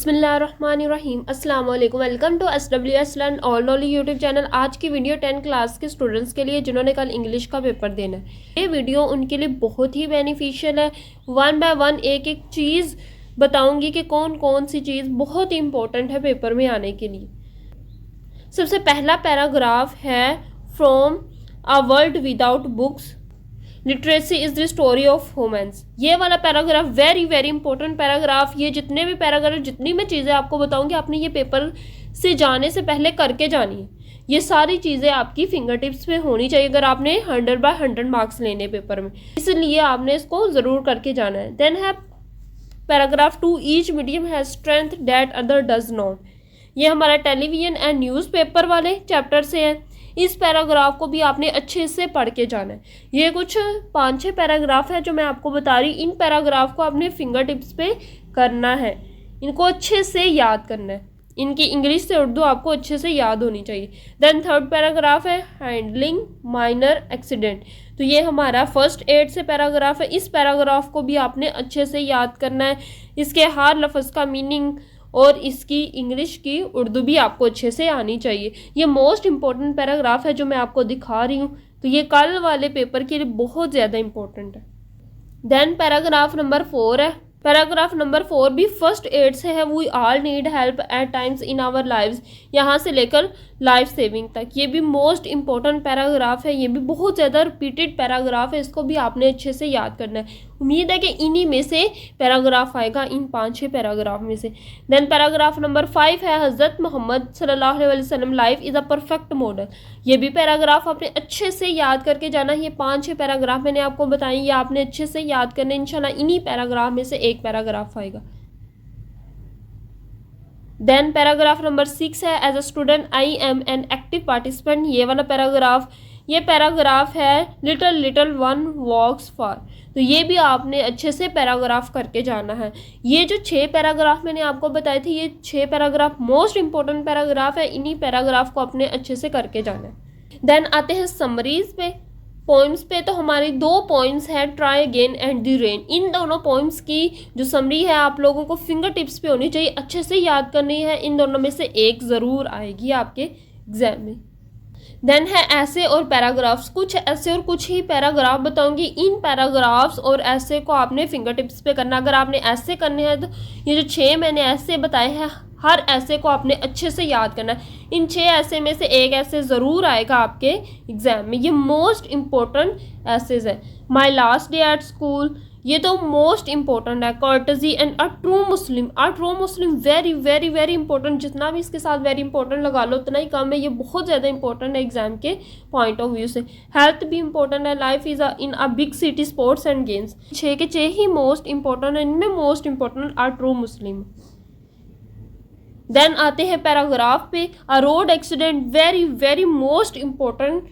बिस्मिल्लाहिर्रहमानिर्रहीम अस्सलाम वालेकुम। Welcome to SWS learn all knowledge YouTube channel. आज की वीडियो 10 क्लास के स्टूडेंट्स के लिए जिन्होंने कल इंग्लिश का पेपर देना है। ये वीडियो उनके लिए बहुत ही बेनिफिशियल है। वन बाय वन एक एक चीज़ बताऊंगी कि कौन कौन सी चीज़ बहुत ही इंपॉर्टेंट है पेपर में आने के लिए। सबसे पहला पैराग्राफ है from a world without books literacy is the story of humans. ये वाला paragraph very very important paragraph. ये जितने भी पैराग्राफ जितनी मैं चीज़ें आपको बताऊंगी आपने ये पेपर से जाने से पहले करके जानी है। ये सारी चीज़ें आपकी फिंगर टिप्स पे होनी चाहिए अगर आपने 100 बाय 100 मार्क्स लेने पेपर में, इसलिए आपने इसको ज़रूर करके जाना है। देन है paragraph 2 each medium has strength that other does not. ये हमारा टेलीविजन एंड न्यूज़पेपर वाले चैप्टर से है। इस पैराग्राफ को भी आपने अच्छे से पढ़ के जाना है। ये कुछ 5-6 पैराग्राफ है जो मैं आपको बता रही। इन पैराग्राफ को अपने फिंगर टिप्स पे करना है, इनको अच्छे से याद करना है। इनकी इंग्लिश से उर्दू आपको अच्छे से याद होनी चाहिए। देन थर्ड पैराग्राफ है हैंडलिंग माइनर एक्सीडेंट। तो ये हमारा फर्स्ट एड से पैराग्राफ है। इस पैराग्राफ को भी आपने अच्छे से याद करना है। इसके हर लफ्ज़ का मीनिंग और इसकी इंग्लिश की उर्दू भी आपको अच्छे से आनी चाहिए। ये मोस्ट इम्पॉर्टेंट पैराग्राफ है जो मैं आपको दिखा रही हूँ, तो ये कल वाले पेपर के लिए बहुत ज़्यादा इम्पोर्टेंट है। देन पैराग्राफ नंबर 4 है। पैराग्राफ नंबर 4 भी फर्स्ट एड से है। We all need help at times in our lives, यहाँ से लेकर लाइफ सेविंग तक। ये भी मोस्ट इम्पॉर्टेंट पैराग्राफ है। ये भी बहुत ज़्यादा रिपीटेड पैराग्राफ है। इसको भी आपने अच्छे से याद करना है। उम्मीद है कि इन्हीं में से पैराग्राफ आएगा, इन 5-6 पैराग्राफ में से। देन पैराग्राफ नंबर 5 है हज़रत मोहम्मद सल्लल्लाहु अलैहि वसल्लम life is a perfect model. ये भी पैराग्राफ आपने अच्छे से याद करके जाना है। ये 5-6 पैराग्राफ मैंने आपको बताई, ये आपने अच्छे से याद करने। इंशाल्लाह इन्हीं पैराग्राफ में से एक पैराग्राफ आएगा। देन पैराग्राफ नंबर 6 है as a student I am an active participant. ये वाला पैराग्राफ, ये पैराग्राफ है little little one walks far. तो ये भी आपने अच्छे से पैराग्राफ करके जाना है। ये जो 6 पैराग्राफ मैंने आपको बताए थे, ये 6 पैराग्राफ मोस्ट इंपॉर्टेंट पैराग्राफ है। इन्हीं पैराग्राफ को अपने अच्छे से करके जाना है। देन आते हैं समरीज पे, पोइम्स पे। तो हमारी 2 पोइम्स है try again and the rain. इन दोनों पोइम्स की जो समरी है आप लोगों को फिंगर टिप्स पे होनी चाहिए, अच्छे से याद करनी है। इन दोनों में से एक ज़रूर आएगी आपके एग्जाम में। देन है ऐसे और पैराग्राफ्स। कुछ ऐसे और कुछ ही पैराग्राफ बताऊंगी। इन पैराग्राफ्स और ऐसे को आपने फिंगर टिप्स पे करना। अगर आपने ऐसे करने हैं तो ये जो 6 मैंने ऐसे बताए हैं, हर ऐसे को आपने अच्छे से याद करना है। इन 6 ऐसे में से एक ऐसे ज़रूर आएगा आपके एग्जाम में। ये मोस्ट इम्पोर्टेंट ऐसेज है। My last day at school, ये तो मोस्ट इंपॉर्टेंट है। Courtesy and a true Muslim, a true Muslim very very very important. जितना भी इसके साथ वेरी इंपॉर्टेंट लगा लो उतना ही कम है। ये बहुत ज़्यादा इंपॉर्टेंट है एग्जाम के पॉइंट ऑफ व्यू से। हेल्थ भी इंपॉर्टेंट है। Life is in a big city, sports and games. 6 के 6 ही मोस्ट इंपॉर्टेंट है। इनमें most important a true Muslim. Then आते हैं पैराग्राफ पे, a road accident very very most important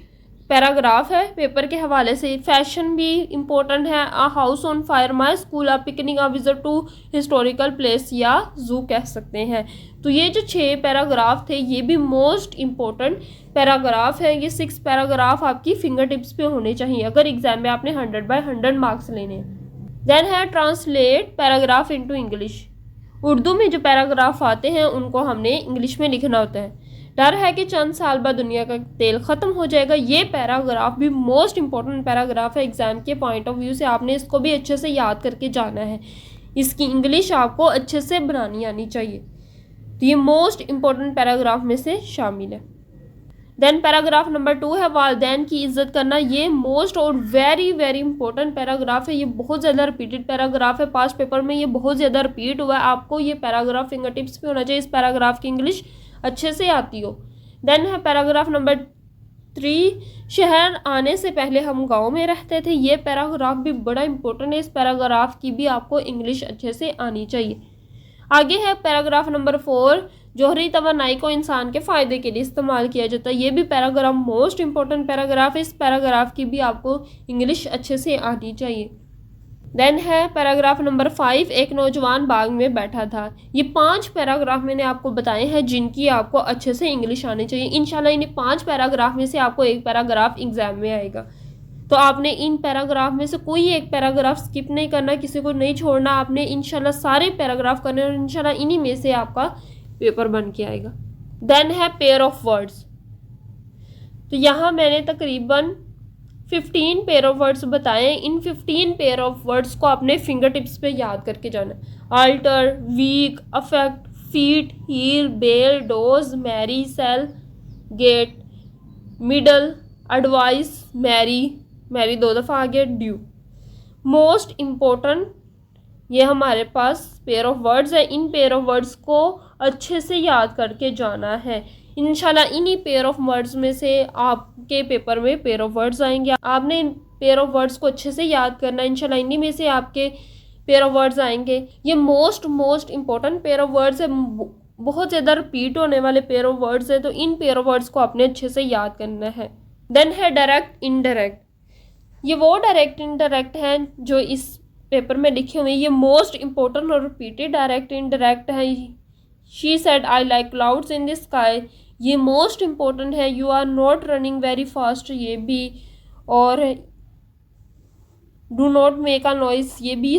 paragraph है पेपर के हवाले से। फैशन भी इम्पोर्टेंट है। A house on fire, my school, a picnic, a visit to historical place या जू कह सकते हैं। तो ये जो 6 पैराग्राफ थे ये भी मोस्ट इम्पोर्टेंट पैराग्राफ है। ये 6 पैराग्राफ आपकी फिंगर टिप्स पे होने चाहिए अगर एग्जाम में आपने 100 बाय 100 मार्क्स लेने हैं। देन है translate paragraph into English. Urdu में जो पैराग्राफ आते हैं उनको हमने इंग्लिश में लिखना होता है। डर है कि चंद साल बाद दुनिया का तेल ख़त्म हो जाएगा। ये पैराग्राफ भी मोस्ट इंपॉर्टेंट पैराग्राफ है एग्जाम के पॉइंट ऑफ व्यू से। आपने इसको भी अच्छे से याद करके जाना है। इसकी इंग्लिश आपको अच्छे से बनानी आनी चाहिए। तो ये मोस्ट इंपॉर्टेंट पैराग्राफ में से शामिल है। देन पैराग्राफ नंबर 2 है वालिदैन की इज़्ज़त करना। ये मोस्ट और वेरी वेरी इंपॉर्टेंट पैराग्राफ है। ये बहुत ज़्यादा रिपीटेड पैराग्राफ है। पास्ट पेपर में ये बहुत ज़्यादा रिपीट हुआ है। आपको ये पैराग्राफ फिंगर टिप्स पे होना चाहिए। इस पैराग्राफ की इंग्लिश अच्छे से आती हो। देन है पैराग्राफ नंबर 3, शहर आने से पहले हम गांव में रहते थे। ये पैराग्राफ भी बड़ा इंपॉर्टेंट है। इस पैराग्राफ की भी आपको इंग्लिश अच्छे से आनी चाहिए। आगे है पैराग्राफ नंबर 4, जोहरी तवानाई को इंसान के फ़ायदे के लिए इस्तेमाल किया जाता है। ये भी पैराग्राफ मोस्ट इंपॉर्टेंट पैराग्राफ है। इस पैराग्राफ की भी आपको इंग्लिश अच्छे से आनी चाहिए। देन है पैराग्राफ नंबर 5, एक नौजवान बाग में बैठा था। ये 5 पैराग्राफ मैंने आपको बताए हैं जिनकी आपको अच्छे से इंग्लिश आनी चाहिए। इंशाल्लाह इन 5 पैराग्राफ में से आपको एक पैराग्राफ एग्जाम में आएगा। तो आपने इन पैराग्राफ में से कोई एक पैराग्राफ स्किप नहीं करना, किसी को नहीं छोड़ना, आपने इंशाल्लाह सारे पैराग्राफ करने और इंशाल्लाह इन्हीं में से आपका पेपर बन के आएगा। देन है पेयर ऑफ वर्ड्स। तो यहाँ मैंने तकरीबन 15 पेयर ऑफ वर्ड्स बताए। इन 15 पेयर ऑफ वर्ड्स को आपने फिंगर टिप्स पे याद करके जाना है। Alter, week, affect, feet, heal, bell, dose, marry, sell, gate, middle, advice, marry, marry 2 दफ़ा आ गया, ड्यू। मोस्ट इम्पोर्टेंट ये हमारे पास पेयर ऑफ वर्ड्स है। इन पेयर ऑफ वर्ड्स को अच्छे से याद करके जाना है। इंशाल्लाह इन्हीं पेयर ऑफ वर्ड्स में से आपके पेपर में पेयर ऑफ वर्ड्स आएंगे। आपने इन पेयर ऑफ वर्ड्स को अच्छे से याद करना है। इंशाल्लाह इन्हीं में से आपके पेयर ऑफ वर्ड्स आएंगे। ये most important pair of words है, बहुत ज़्यादा रिपीट होने वाले पेयर ऑफ वर्ड्स है। तो इन पेयर ऑफ वर्ड्स को आपने अच्छे से याद करना है। देन है डायरेक्ट, इनडायरेक्ट। ये वो डायरेक्ट इनडायरेक्ट हैं जो इस पेपर में लिखे हुए हैं। ये मोस्ट इम्पोर्टेंट और रिपीटेड डायरेक्ट इनडायरेक्ट है। She said I like clouds in the sky, ये मोस्ट इम्पोर्टेंट है। You are not running very fast, ये भी। और do not make a noise, ये भी।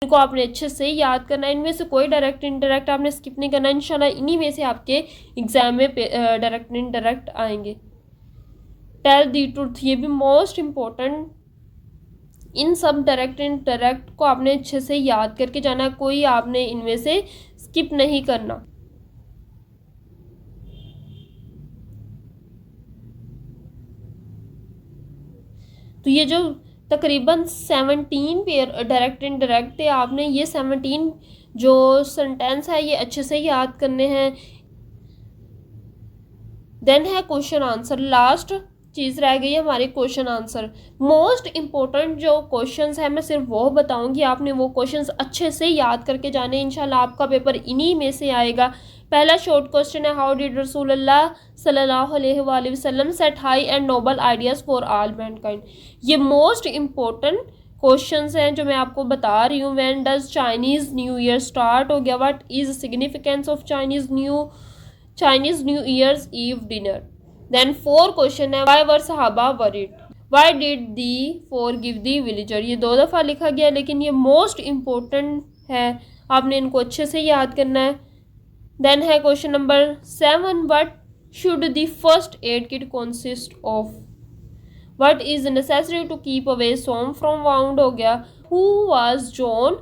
इनको आपने अच्छे से याद करना है। इनमें से कोई डायरेक्ट इनडायरेक्ट आपने स्किप नहीं करना। इंशाल्लाह इन्हीं में से आपके एग्जाम में डायरेक्ट इनडायरेक्ट आएंगे। टेल दी ट्रूथ, ये भी मोस्ट इम्पोर्टेंट। इन सब डायरेक्ट इनडायरेक्ट को आपने अच्छे से याद करके जाना है। कोई आपने इनमें से स्किप नहीं करना। तो ये जो तकरीबन 17 पेयर डायरेक्ट इनडायरेक्ट थे, आपने ये 17 जो सेंटेंस है ये अच्छे से याद करने हैं। देन है क्वेश्चन आंसर। लास्ट चीज़ रह गई है हमारी क्वेश्चन आंसर। मोस्ट इम्पोर्टेंट जो क्वेश्चंस है मैं सिर्फ वो बताऊंगी, आपने वो क्वेश्चंस अच्छे से याद करके जाने। इंशाल्लाह आपका पेपर इन्हीं में से आएगा। पहला शॉर्ट क्वेश्चन है, हाउ डिड रसूलुल्लाह सल्लल्लाहु अलैहि वसल्लम set high and noble ideas for all mankind. ये मोस्ट इम्पोर्टेंट क्वेश्चंस हैं जो मैं आपको बता रही हूँ। When does Chinese new year start हो गया, what is significance of Chinese new year's eve dinner. Then 4 question है, वाई वर सहाबा worried, why did the for give the villager. ये 2 दफ़ा लिखा गया लेकिन ये मोस्ट इम्पोर्टेंट है, आपने इनको अच्छे से याद करना है। देन है question number 7, what should the first aid kit consist of, what is necessary to keep away some from wound हो गया। Who was John,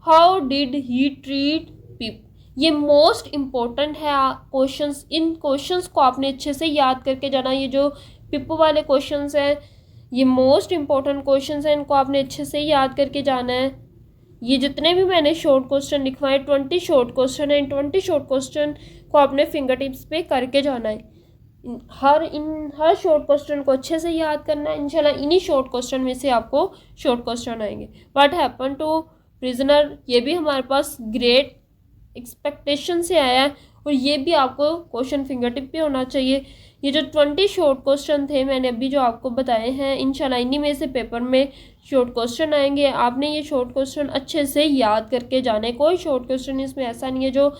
how did he treat people. ये मोस्ट इम्पोर्टेंट है क्वेश्चंस। इन questions को आपने अच्छे से याद करके जाना। ये जो पिप्पो वाले क्वेश्चंस हैं ये मोस्ट इम्पोर्टेंट क्वेश्चंस हैं, इनको आपने अच्छे से याद करके जाना है। ये जितने भी मैंने शॉर्ट क्वेश्चन लिखवाए 20 शॉर्ट क्वेश्चन है, इन 20 शॉर्ट क्वेश्चन को आपने फिंगर टिप्स पे करके जाना है। हर शॉर्ट क्वेश्चन को अच्छे से याद करना है। इंशाल्लाह इन्हीं शॉर्ट क्वेश्चन में से आपको शॉर्ट क्वेश्चन आएंगे। व्हाट हैपन टू प्रिजनर, ये भी हमारे पास ग्रेट एक्सपेक्टेशन से आया है और ये भी आपको क्वेश्चन फिंगर टिप पे होना चाहिए। ये जो 20 शॉर्ट क्वेश्चन थे मैंने अभी जो आपको बताए हैं, इंशाल्लाह इन्हीं में से पेपर में शॉर्ट क्वेश्चन आएंगे। आपने ये शॉर्ट क्वेश्चन अच्छे से याद करके जाने। कोई शॉर्ट क्वेश्चन इसमें ऐसा नहीं है जो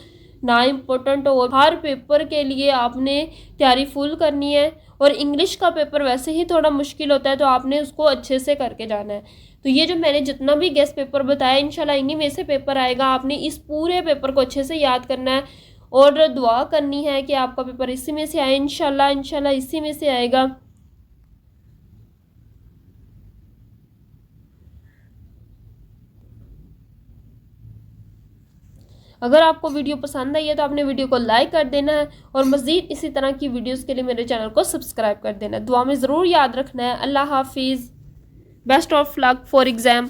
ना इम्पोर्टेंट हो। हर पेपर के लिए आपने तैयारी फुल करनी है और इंग्लिश का पेपर वैसे ही थोड़ा मुश्किल होता है तो आपने उसको अच्छे से करके जाना है। तो ये जो मैंने जितना भी गेस्ट पेपर बताया इंशाल्लाह इन्हीं में से पेपर आएगा। आपने इस पूरे पेपर को अच्छे से याद करना है और दुआ करनी है कि आपका पेपर इसी में से आए। इंशाल्लाह इसी में से आएगा। अगर आपको वीडियो पसंद आई है तो आपने वीडियो को लाइक कर देना है और मज़ीद इसी तरह की वीडियोस के लिए मेरे चैनल को सब्सक्राइब कर देना है। दुआ में ज़रूर याद रखना है। अल्लाह हाफिज़। Best of luck for exam.